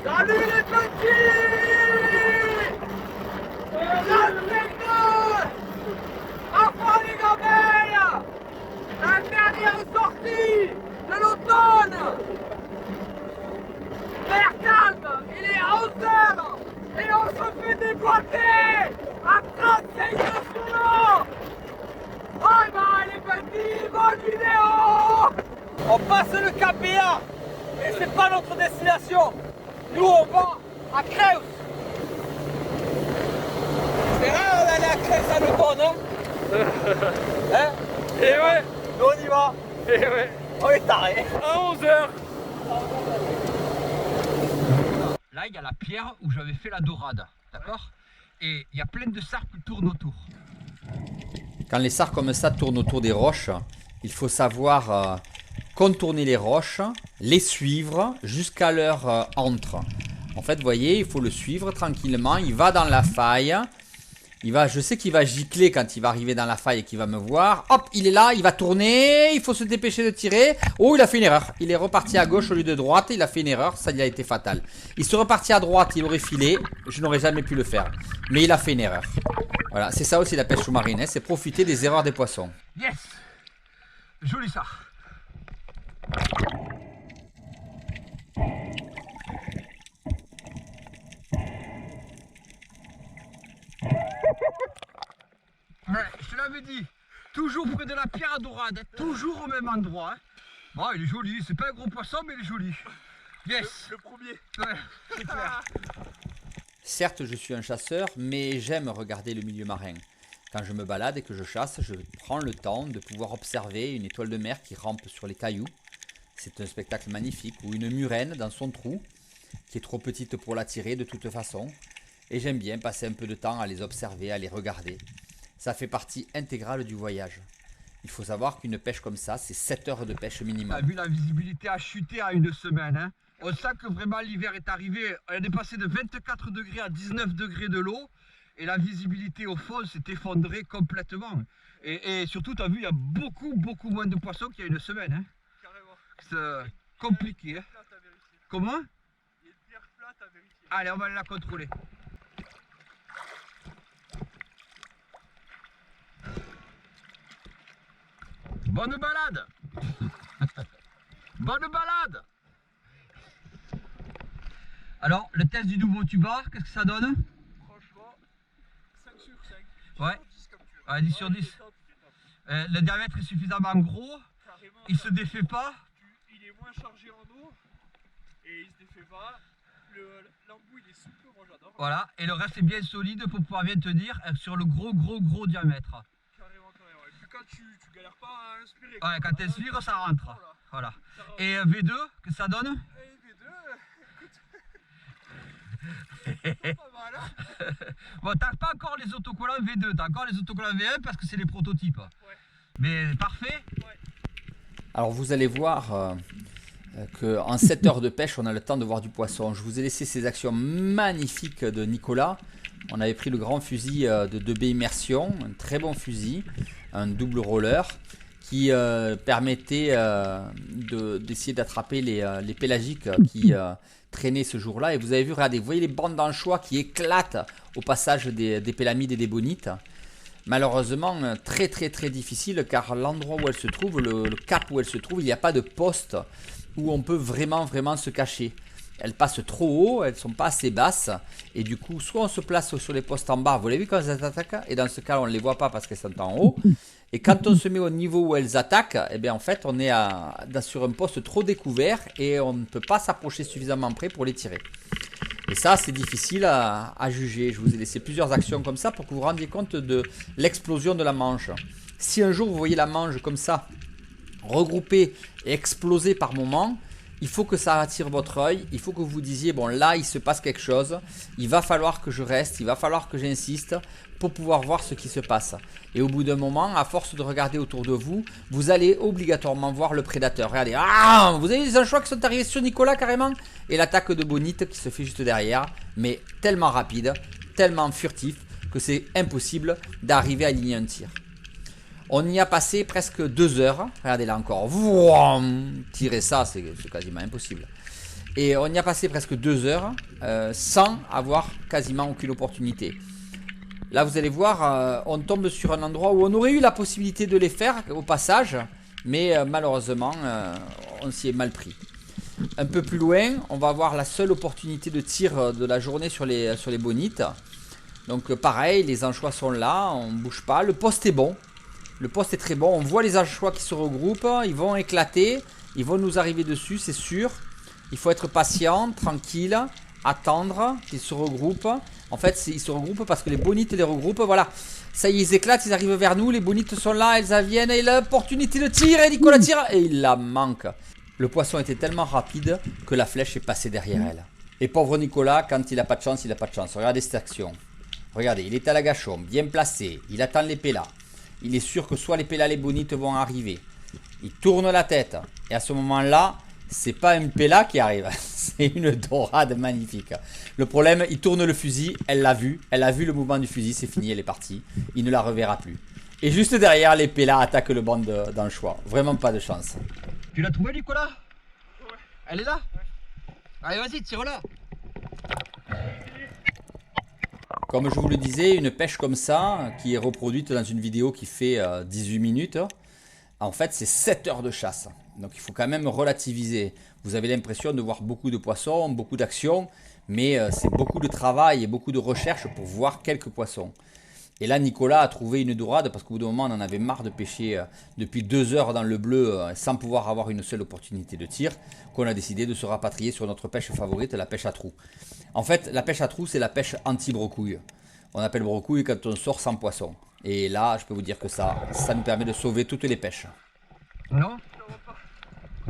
Salut les petits! La signal! Enfin les gamelles! La dernière sortie de l'automne! L'air calme, il est 11h et on se fait déboîter à 35 sur l'eau! Bye bye les petits, bonne vidéo! On passe le KPA et c'est pas notre destination. Nous on va à Creus. C'est rare d'aller à Creus à l'automne, hein? Et ouais, Nous on y va. et ouais, On est tarés. à 11h. Là, il y a la pierre où j'avais fait la dorade, d'accord? Et il y a plein de sards qui tournent autour. Quand les sards comme ça tournent autour des roches, il faut savoir contourner les roches, les suivre jusqu'à leur antre. En fait, vous voyez, il faut le suivre tranquillement. Il va dans la faille. Je sais qu'il va gicler quand il va arriver dans la faille et qu'il va me voir. Hop, il est là, il va tourner. Il faut se dépêcher de tirer. Oh, il a fait une erreur. Il est reparti à gauche au lieu de droite. Il a fait une erreur. Ça lui a été fatal. Il serait reparti à droite, il aurait filé. Je n'aurais jamais pu le faire. Mais il a fait une erreur. Voilà, c'est ça aussi la pêche sous-marine. Hein, c'est profiter des erreurs des poissons. Yes! Joli ça. Ouais, je te l'avais dit, toujours près de la pierre à dorade, toujours au même endroit. Hein. Bon, il est joli, c'est pas un gros poisson, mais il est joli. Yes! Le premier. Ouais, c'est clair. Certes, je suis un chasseur, mais j'aime regarder le milieu marin. Quand je me balade et que je chasse, je prends le temps de pouvoir observer une étoile de mer qui rampe sur les cailloux. C'est un spectacle magnifique, ou une murène dans son trou, qui est trop petite pour l'attirer de toute façon. Et j'aime bien passer un peu de temps à les observer, à les regarder. Ça fait partie intégrale du voyage. Il faut savoir qu'une pêche comme ça, c'est 7 heures de pêche T'as minimum. vu, la visibilité a chuté à une semaine. Hein. On sent que vraiment l'hiver est arrivé. On est passé de 24 degrés à 19 degrés de l'eau. Et la visibilité au fond s'est effondrée complètement. Et surtout, tu as vu, il y a beaucoup moins de poissons qu'il y a une semaine. Hein. Carrément. C'est compliqué. Hein. Plate à vérifier. Comment? Il y a une pierre plate à vérifier. Allez, on va aller la contrôler. Bonne balade. Bonne balade. Alors, le test du nouveau tuba, qu'est-ce que ça donne? Franchement, 5 sur 5. Ouais. 10 comme tu veux. Ouais, 10 sur 10. Il est top, il est top. Le diamètre est suffisamment gros, Carrément. il se défait pas. Il est moins chargé en eau. Et il se défait pas. L'embout il est souple, moi j'adore. Voilà, et le reste est bien solide pour pouvoir bien tenir sur le gros diamètre. Carrément. Et puis quand tu galères pas à inspirer. Ouais, quand t'inspires, ça rentre. Voilà. Voilà. Ça rentre. Et V2, que ça donne? Et V2, écoute. Pas mal, hein. Bon, t'as pas encore les autocollants V2, t'as encore les autocollants V1 parce que c'est les prototypes. Mais parfait. Alors vous allez voir qu'en 7 heures de pêche, on a le temps de voir du poisson. Je vous ai laissé ces actions magnifiques de Nicolas. On avait pris le grand fusil de 2B Immersion, un très bon fusil, un double roller qui permettait d'essayer d'attraper les pélagiques qui traînaient ce jour-là. Et vous avez vu, regardez, vous voyez les bandes d'anchois qui éclatent au passage des pélamides et des bonites. Malheureusement, très difficile car l'endroit où elle se trouve, le cap où elle se trouve, il n'y a pas de poste où on peut vraiment se cacher. Elles passent trop haut, elles ne sont pas assez basses et du coup, soit on se place sur les postes en bas, vous l'avez vu quand elles attaquent, et dans ce cas, on ne les voit pas parce qu'elles sont en haut. Et quand on se met au niveau où elles attaquent, eh bien en fait, on est sur un poste trop découvert et on ne peut pas s'approcher suffisamment près pour les tirer. Et ça, c'est difficile à juger. Je vous ai laissé plusieurs actions comme ça pour que vous vous rendiez compte de l'explosion de la manche. Si un jour vous voyez la manche comme ça, regroupée et explosée par moment, il faut que ça attire votre œil. Il faut que vous vous disiez, bon là, il se passe quelque chose. Il va falloir que je reste, il va falloir que j'insiste pour pouvoir voir ce qui se passe. Et au bout d'un moment, à force de regarder autour de vous, vous allez obligatoirement voir le prédateur. Regardez, ah, vous avez des anchois qui sont arrivés sur Nicolas carrément. Et l'attaque de Bonite qui se fait juste derrière. Mais tellement rapide, tellement furtif que c'est impossible d'arriver à aligner un tir. On y a passé presque 2 heures. Regardez là encore. Tirer ça, c'est quasiment impossible. Et on y a passé presque 2 heures sans avoir quasiment aucune opportunité. Là vous allez voir, on tombe sur un endroit où on aurait eu la possibilité de les faire au passage. Mais malheureusement, on s'y est mal pris. Un peu plus loin, on va avoir la seule opportunité de tir de la journée sur les bonites. Donc pareil, les anchois sont là, on ne bouge pas. Le poste est bon. Le poste est très bon. On voit les anchois qui se regroupent. Ils vont éclater. Ils vont nous arriver dessus, c'est sûr. Il faut être patient, tranquille, attendre qu'ils se regroupent. En fait, ils se regroupent parce que les bonites les regroupent. Voilà. Ça y est, ils éclatent, ils arrivent vers nous. Les bonites sont là, elles viennent. Et l'opportunité de tir. Et Nicolas tire. Et il la manque. Le poisson était tellement rapide que la flèche est passée derrière elle. Et pauvre Nicolas, quand il n'a pas de chance, il n'a pas de chance. Regardez cette action. Regardez, il est à l'agachon, bien placé. Il attend les pélas. Il est sûr que soit les pélas, les bonites vont arriver. Il tourne la tête. Et à ce moment-là, c'est pas une péla qui arrive. C'est une dorade magnifique. Le problème, il tourne le fusil. Elle l'a vu. Elle a vu le mouvement du fusil. C'est fini, elle est partie. Il ne la reverra plus. Et juste derrière, les pélas attaquent le banc d'anchois. Vraiment pas de chance. Tu l'as trouvé, Nicolas? Ouais. Elle est là? Allez, vas-y, tire-la. Comme je vous le disais, une pêche comme ça, qui est reproduite dans une vidéo qui fait 18 minutes, en fait, c'est 7 heures de chasse. Donc, il faut quand même relativiser. Vous avez l'impression de voir beaucoup de poissons, beaucoup d'actions, mais c'est beaucoup de travail et beaucoup de recherche pour voir quelques poissons. Et là, Nicolas a trouvé une dorade parce qu'au bout d'un moment, on en avait marre de pêcher depuis 2 heures dans le bleu sans pouvoir avoir une seule opportunité de tir, qu'on a décidé de se rapatrier sur notre pêche favorite, la pêche à trous. En fait, la pêche à trous, c'est la pêche anti-brocouille. On appelle brocouille quand on sort sans poisson. Et là, je peux vous dire que ça nous permet de sauver toutes les pêches. Non?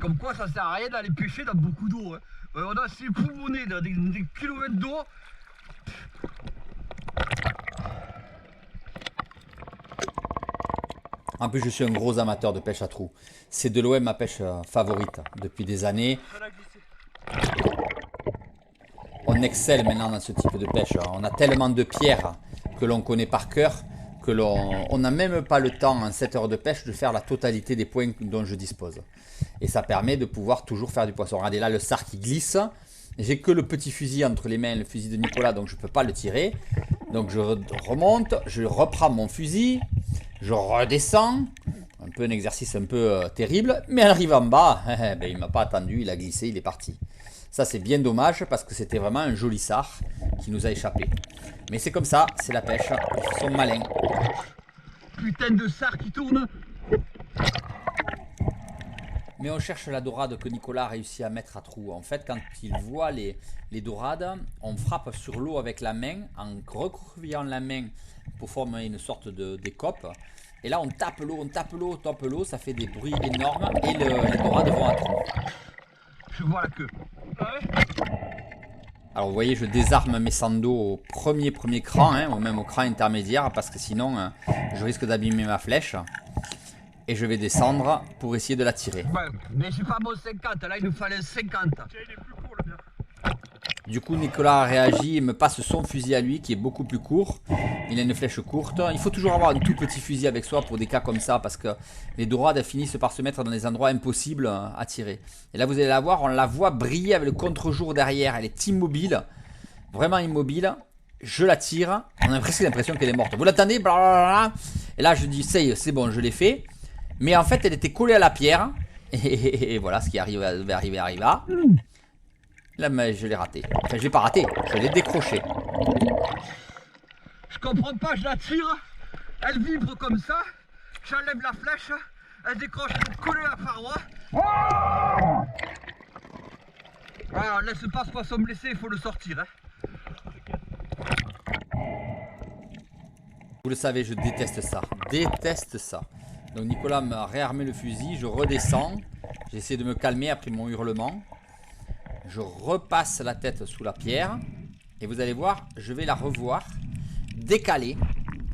Comme quoi, ça sert à rien d'aller pêcher dans beaucoup d'eau. Hein. On a assez poumonné dans des kilomètres d'eau. En plus, je suis un gros amateur de pêche à trous. C'est de loin ma pêche favorite depuis des années. On excelle maintenant dans ce type de pêche. On a tellement de pierres que l'on connaît par cœur que on n'a même pas le temps en 7 heures de pêche de faire la totalité des points dont je dispose. Et ça permet de pouvoir toujours faire du poisson. Regardez là, le sar qui glisse. J'ai que le petit fusil entre les mains, le fusil de Nicolas, donc je ne peux pas le tirer. Donc je remonte, je reprends mon fusil, je redescends. Un peu un exercice un peu terrible, mais elle arrive en bas. Ben, il ne m'a pas attendu, il a glissé, il est parti. Ça c'est bien dommage parce que c'était vraiment un joli sar qui nous a échappé. Mais c'est comme ça, c'est la pêche, ils sont malins. Putain de sar qui tourne. Mais on cherche la dorade que Nicolas a réussi à mettre à trou. En fait, quand il voit les dorades, on frappe sur l'eau avec la main, en recroquevillant la main pour former une sorte d'écope. Et là, on tape l'eau, on tape l'eau, on tape l'eau, ça fait des bruits énormes et les dorades vont à trou. Je vois la queue. Ah ouais? Alors vous voyez, je désarme mes sandos au premier cran, hein, ou même au cran intermédiaire, parce que sinon, je risque d'abîmer ma flèche. Et je vais descendre pour essayer de la tirer. Ouais, mais j'ai pas mon 50, là il nous fallait 50. Tiens, il est plus court le mien. Du coup, Nicolas a réagi et me passe son fusil à lui qui est beaucoup plus court. Il a une flèche courte. Il faut toujours avoir un tout petit fusil avec soi pour des cas comme ça parce que les dorades finissent par se mettre dans des endroits impossibles à tirer. Et là, vous allez la voir, on la voit briller avec le contre-jour derrière. Elle est immobile, vraiment immobile. Je la tire. On a presque l'impression qu'elle est morte. Vous l'attendez? Et là, je dis, c'est bon, je l'ai fait. Mais en fait, elle était collée à la pierre. Et voilà, ce qui arriva. Là, mais je l'ai raté. Enfin, je l'ai pas raté, je l'ai décroché. Je comprends pas, je la tire, elle vibre comme ça, j'enlève la flèche, elle décroche, elle est collée à la paroi. Alors, laisse pas ce poisson blessé, il faut le sortir. Hein. Vous le savez, je déteste ça. Déteste ça. Donc Nicolas m'a réarmé le fusil, je redescends. J'essaie de me calmer après mon hurlement. Je repasse la tête sous la pierre. Et vous allez voir, je vais la revoir. Décalée.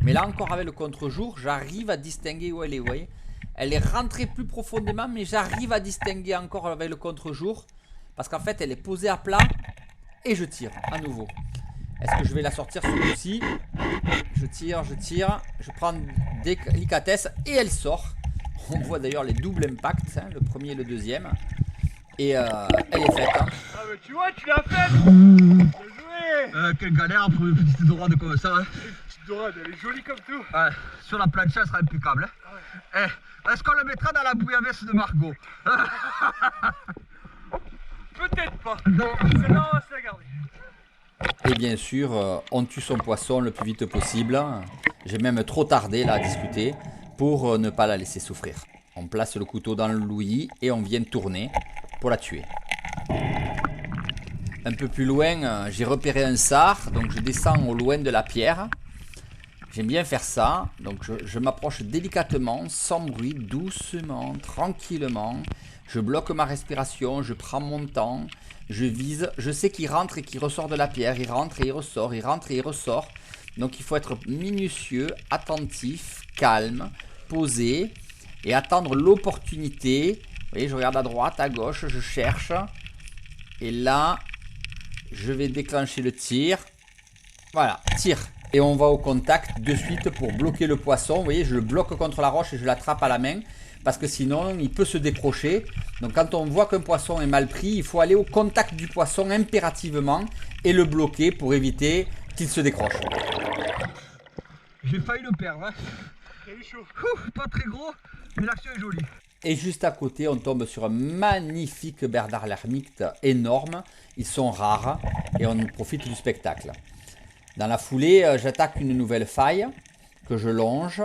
Mais là encore avec le contre-jour, j'arrive à distinguer où elle est. Vous voyez, elle est rentrée plus profondément, mais j'arrive à distinguer encore avec le contre-jour. Parce qu'en fait, elle est posée à plat. Et je tire à nouveau. Est-ce que je vais la sortir ce coup-ci? Je tire, je prends délicatesse et elle sort. On voit d'ailleurs les doubles impacts, hein, le premier et le deuxième. Et elle est faite. Hein. Ah mais tu vois, tu l'as fait. Bien joué. Quelle galère pour une petite dorade comme ça. Hein. Petite dorade, elle est jolie comme tout. Sur la plancha, elle sera impeccable. Hein. Est-ce qu'on le mettra dans la bouillabaisse de Margot? Peut-être pas. Non. Celle-là, on va se la garder. Et bien sûr, on tue son poisson le plus vite possible. J'ai même trop tardé là à discuter pour ne pas la laisser souffrir. On place le couteau dans le louis et on vient tourner pour la tuer. Un peu plus loin, j'ai repéré un sard, donc je descends au loin de la pierre. J'aime bien faire ça, donc je m'approche délicatement, sans bruit, doucement, tranquillement. Je bloque ma respiration, je prends mon temps, je vise. Je sais qu'il rentre et qu'il ressort de la pierre, il rentre et il ressort, il rentre et il ressort. Donc il faut être minutieux, attentif, calme, posé et attendre l'opportunité. Vous voyez, je regarde à droite, à gauche, je cherche. Et là, je vais déclencher le tir. Voilà, tir. Et on va au contact de suite pour bloquer le poisson. Vous voyez, je le bloque contre la roche et je l'attrape à la main. Parce que sinon, il peut se décrocher. Donc quand on voit qu'un poisson est mal pris, il faut aller au contact du poisson impérativement et le bloquer pour éviter qu'il se décroche. J'ai failli le perdre. Hein. T'as eu chaud. Pas très gros, mais l'action est jolie. Et juste à côté, on tombe sur un magnifique berdard l'ermite énorme. Ils sont rares et on profite du spectacle. Dans la foulée, j'attaque une nouvelle faille que je longe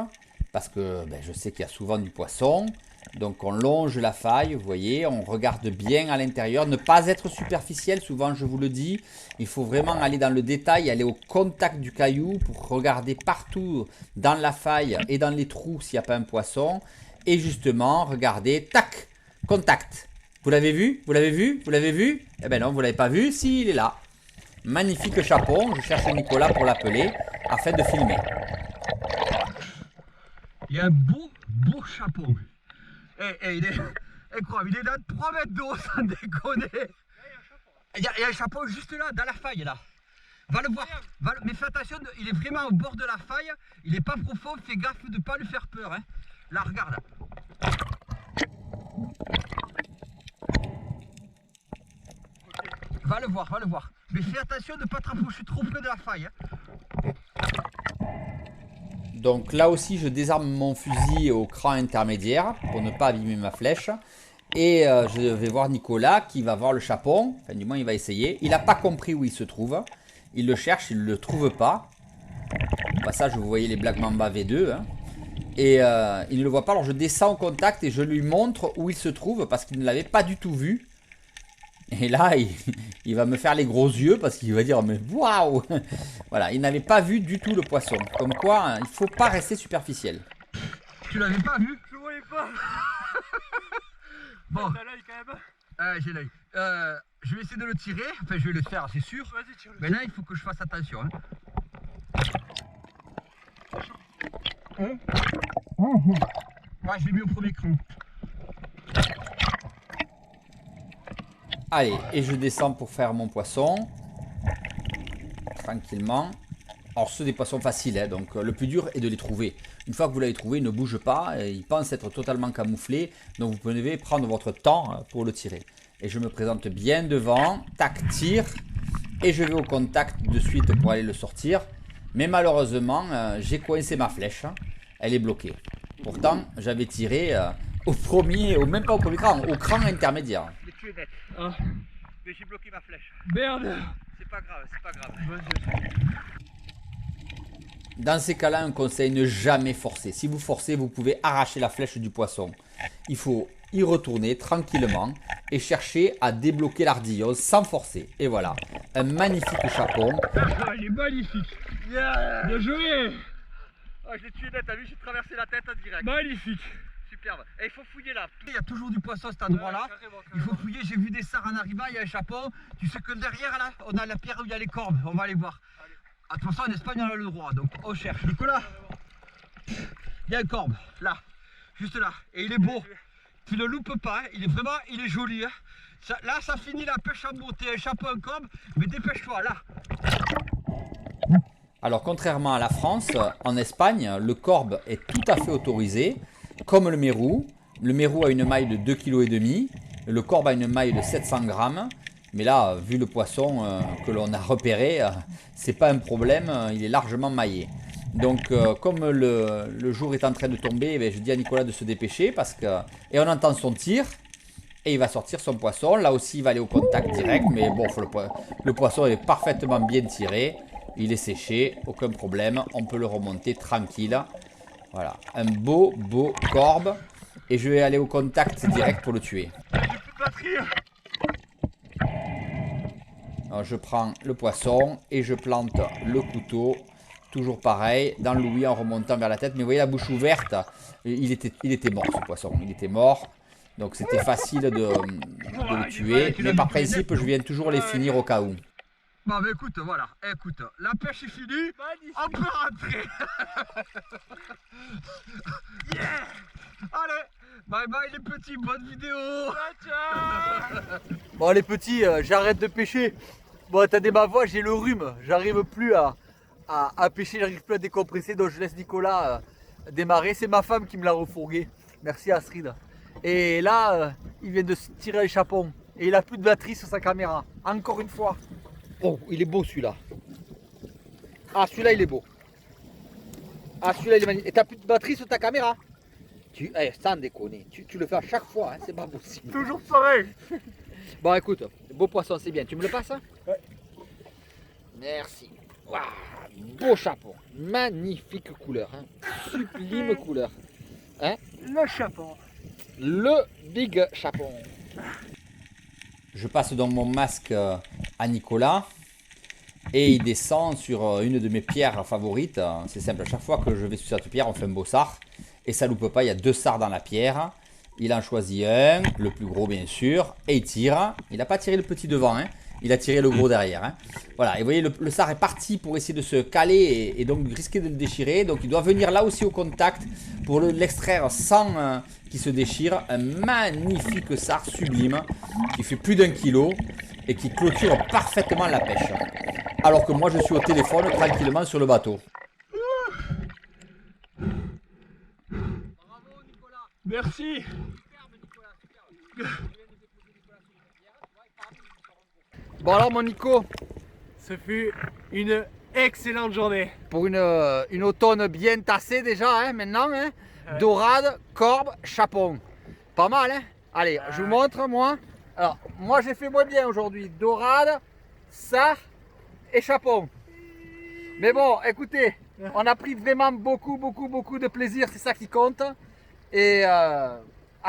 parce que je sais qu'il y a souvent du poisson. Donc on longe la faille, vous voyez, on regarde bien à l'intérieur. Ne pas être superficiel, souvent je vous le dis. Il faut vraiment aller dans le détail, aller au contact du caillou pour regarder partout dans la faille et dans les trous s'il n'y a pas un poisson. Et justement, regardez, tac, contact. Vous l'avez vu? Vous l'avez vu? Vous l'avez vu? Eh ben non, vous ne l'avez pas vu, si, il est là. Magnifique chapon, je cherche Nicolas pour l'appeler afin de filmer. Il y a un beau chapon. Il est incroyable, il est dans 3 mètres d'eau, sans déconner. Il y a un chapon juste là, dans la faille là. Va le voir, mais fais attention, il est vraiment au bord de la faille, il n'est pas profond, fais gaffe de ne pas lui faire peur. Hein. Là, regarde. Là. Va le voir. Mais fais attention de ne pas te rapprocher trop près de la faille. Hein. Donc là aussi, je désarme mon fusil au cran intermédiaire pour ne pas abîmer ma flèche. Et je vais voir Nicolas qui va voir le chapon. Enfin, du moins, il va essayer. Il n'a pas compris où il se trouve. Il le cherche, il ne le trouve pas. Au passage, vous voyez les Black Mamba V2. Hein. Et il ne le voit pas. Alors je descends au contact et je lui montre où il se trouve parce qu'il ne l'avait pas du tout vu. Et là, il va me faire les gros yeux parce qu'il va dire mais waouh. Voilà, il n'avait pas vu du tout le poisson. Comme quoi, il ne faut pas rester superficiel. Tu l'avais pas vu? Je voyais pas. Bon. T'as l'œil quand même. J'ai l'œil. Je vais essayer de le tirer. Enfin, je vais le faire, c'est sûr. Vas-y, tire-le. Mais là, il faut que je fasse attention. Hein. Ouais, je l'ai mis au premier cran. Allez, et je descends pour faire mon poisson. Tranquillement. Alors, ce sont des poissons faciles, hein, donc le plus dur est de les trouver. Une fois que vous l'avez trouvé, il ne bouge pas. Il pense être totalement camouflé. Donc, vous pouvez prendre votre temps pour le tirer. Et je me présente bien devant. Tac, tire. Et je vais au contact de suite pour aller le sortir. Mais malheureusement, j'ai coincé ma flèche. Elle est bloquée. Pourtant, j'avais tiré au premier, ou même pas au premier cran, au cran intermédiaire. Mais tu es net. Ah. Mais j'ai bloqué ma flèche. Merde. C'est pas grave, c'est pas grave. Dans ces cas-là, un conseil, ne jamais forcer. Si vous forcez, vous pouvez arracher la flèche du poisson. Il faut y retourner tranquillement et chercher à débloquer l'ardillon sans forcer. Et voilà, un magnifique chapon. Il est magnifique. Bien joué. Je l'ai tué net, t'as vu, j'ai traversé la tête en direct. Magnifique. Superbe. Et il faut fouiller là. Il y a toujours du poisson à cet endroit-là. Il faut fouiller, j'ai vu des sards en arrivant, il y a un chapon. Tu sais que derrière là, on a la pierre où il y a les corbes. On va aller voir. De toute façon, en Espagne, on a le droit, donc on cherche. Nicolas, il y a un corbe, là, juste là. Et il est beau. Tu ne loupes pas, hein. Il est joli. Hein. Là, ça finit la pêche en beauté. Un chapeau, un corbe, mais dépêche-toi, là. Alors, contrairement à la France, en Espagne, le corbe est tout à fait autorisé, comme le mérou. Le mérou a une maille de 2,5 kg, le corbe a une maille de 700 grammes. Mais là, vu le poisson que l'on a repéré, c'est pas un problème, il est largement maillé. Donc comme le jour est en train de tomber, je dis à Nicolas de se dépêcher parce que... Et on entend son tir. Et il va sortir son poisson. Là aussi, il va aller au contact direct. Mais bon, le poisson est parfaitement bien tiré. Il est séché, aucun problème. On peut le remonter tranquille. Voilà, un beau corbe. Et je vais aller au contact direct pour le tuer. Alors, je prends le poisson et je plante le couteau. Toujours pareil, dans l'ouïe en remontant vers la tête. Mais vous voyez la bouche ouverte. Il était mort ce poisson. Il était mort. Donc c'était facile de le tuer. Mais par principe, je viens toujours les finir au cas où. Bon, mais écoute, voilà. Écoute, la pêche est finie. On peut rentrer. Yeah. Allez, bye bye les petits, bonne vidéo. Bon les petits, j'arrête de pêcher. Bon, attendez ma voix, j'ai le rhume. J'arrive plus à pêcher, j'arrive plus à décompresser. Donc je laisse Nicolas démarrer. C'est ma femme qui me l'a refourgué. Merci Astrid. Et là, il vient de se tirer un chapon. Et il a plus de batterie sur sa caméra. Encore une fois. Oh, il est beau celui-là. Ah, celui-là, il est beau. Ah, celui-là, il est magnifique. Et t'as plus de batterie sur ta caméra? Sans déconner. Tu le fais à chaque fois, hein, c'est pas possible. Toujours pareil. Bon, écoute, beau poisson, c'est bien. Tu me le passes? Ouais. Merci. Waouh, beau chapon. Magnifique couleur. Hein. Sublime couleur. Hein? Le chapon. Le big chapon. Je passe donc mon masque à Nicolas. Et il descend sur une de mes pierres favorites. C'est simple, à chaque fois que je vais sur cette pierre, on fait un beau sard. Et ça loupe pas, il y a 2 sards dans la pierre. Il en choisit un, le plus gros bien sûr. Et il tire. Il n'a pas tiré le petit devant, hein. Il a tiré le gros derrière. Hein. Voilà, et vous voyez, le sard est parti pour essayer de se caler et donc risquer de le déchirer. Donc il doit venir là aussi au contact pour l'extraire sans qu'il se déchire. Un magnifique sard sublime qui fait plus d'1 kilo et qui clôture parfaitement la pêche. Alors que moi je suis au téléphone tranquillement sur le bateau. Bravo Nicolas. Merci. Bon alors mon Nico, Ce fut une excellente journée. pour une automne bien tassée déjà, hein, maintenant, hein, dorade, corbe, chapon. Pas mal, hein. Allez, je vous montre, moi. Alors, moi j'ai fait moins bien aujourd'hui. Dorade, sard et chapon. Mais bon, écoutez, on a pris vraiment beaucoup de plaisir, c'est ça qui compte. Et à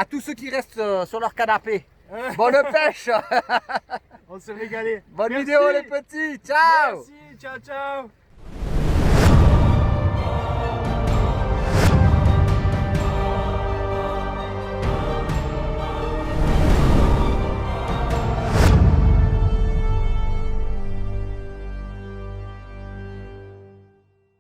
tous ceux qui restent sur leur canapé, bonne pêche. On s'est régalé. Bonne Merci. vidéo les petits, ciao. Merci, ciao ciao.